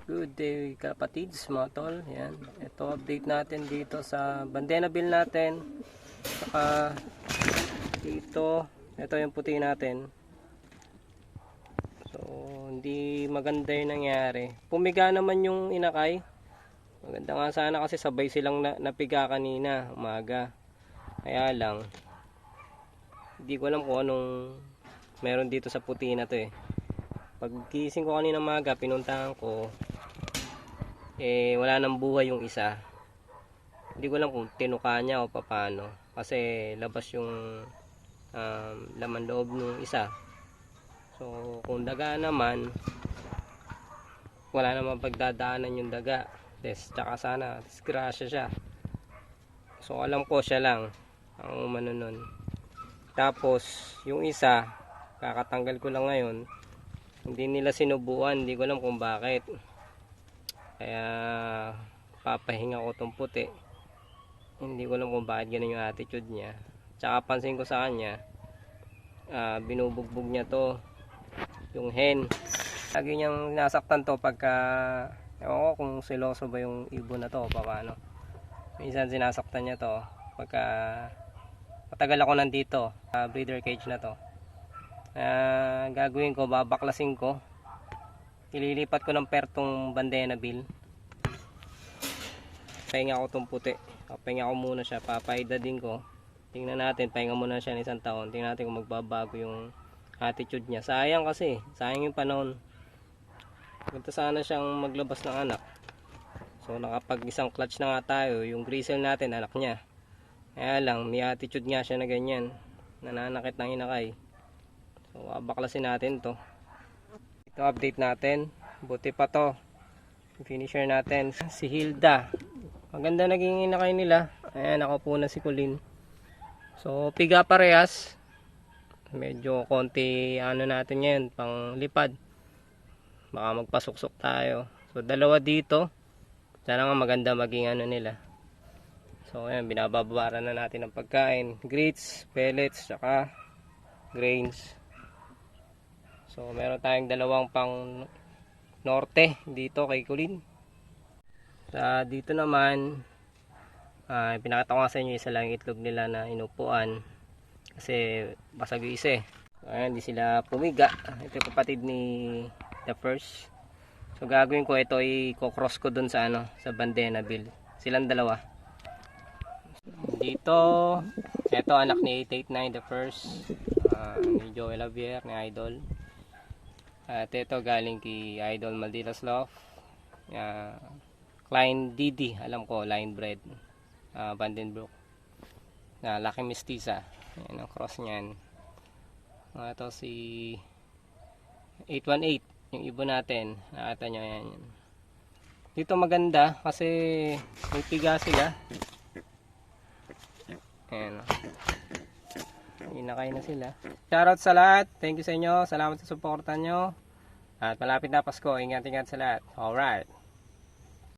Good day kapatids mga tol. Yan. Ito update natin dito sa Bandenaville natin. Saka dito, ito yung puti natin. So hindi maganda yung nangyari. Pumiga naman yung inakay. Maganda nga sana kasi sabay silang napiga kanina umaga. Kaya lang hindi ko alam kung anong meron dito sa puti na to eh. Paggising ko kanina umaga, pinuntahan ko, wala nang buhay yung isa. Hindi ko alam kung tinuka niya o paano, kasi labas yung laman loob ng isa. So kung daga naman, wala namang pagdadaanan yung daga. Tsaka sana disgrasya siya. So alam ko siya lang ang umano nun. Tapos yung isa, kakatanggal ko lang ngayon, hindi nila sinubuan, hindi ko alam kung bakit. Kaya papahinga ko tong puti. Hindi ko alam kung bakit ganun yung attitude niya. Tsaka pansin ko sa kanya, binubugbog niya to, yung hen. Lagi niyang nasaktan to pagka, ewan ko kung siloso ba yung ibon na to o paano. Minsan sinasaktan niya to pagka matagal ako nandito, breeder cage na to. Gagawin ko, babaklasin ko, ililipat ko ng pertong Bandenaville. Pahinga ko tong puti, pahinga ko muna siya, papaidadin ko. Tingnan natin, pahinga muna siya ng isang taon. Tingnan natin kung magbabago yung attitude niya. Sayang kasi, sayang yung panahon. Punta sana siyang maglabas ng anak. So nakapag isang clutch na nga tayo, yung grizzle natin anak niya. Kaya lang, may attitude nga siya na ganyan, nananakit ng inakay. So baklasin natin to. Ito update natin, buti pa to. Finisher natin si Hilda. Maganda naging inakay nila. Ayan, nakaupo na si Colleen. So piga parehas. Medyo konti ano natin ngayon, pang lipad. Baka magpasuksok tayo. So dalawa dito. Sana nga maganda maging ano nila. So ayan, binababawaran na natin ng pagkain, grits, pellets, saka grains. So meron tayong dalawang pang norte dito kay Colleen. Dito naman, pinakita ko nga sa inyo isa lang itlog nila na inupuan kasi basag yung isa eh. So ayan, di sila pumiga. Ito yung kapatid ni the first. So gagawin ko ito, i-cross ko dun sa sa Bandenaville. Silang dalawa. Dito, ito anak ni 889 the first, ni Joel Javier, ni Idol. At ito galing kay Idol Malditas Love, Klein Didi, alam ko line bred, Vandenbroek, laki mestiza. Yan ang cross niyan. Ito si 818, yung ibon natin, nakita nyo yan. Dito maganda kasi may piga sila. Ayan, inakay na sila. Shoutout sa lahat, thank you sa inyo, salamat sa suporta nyo. At malapit na Pasko, ingat-ingat sa lahat. Alright.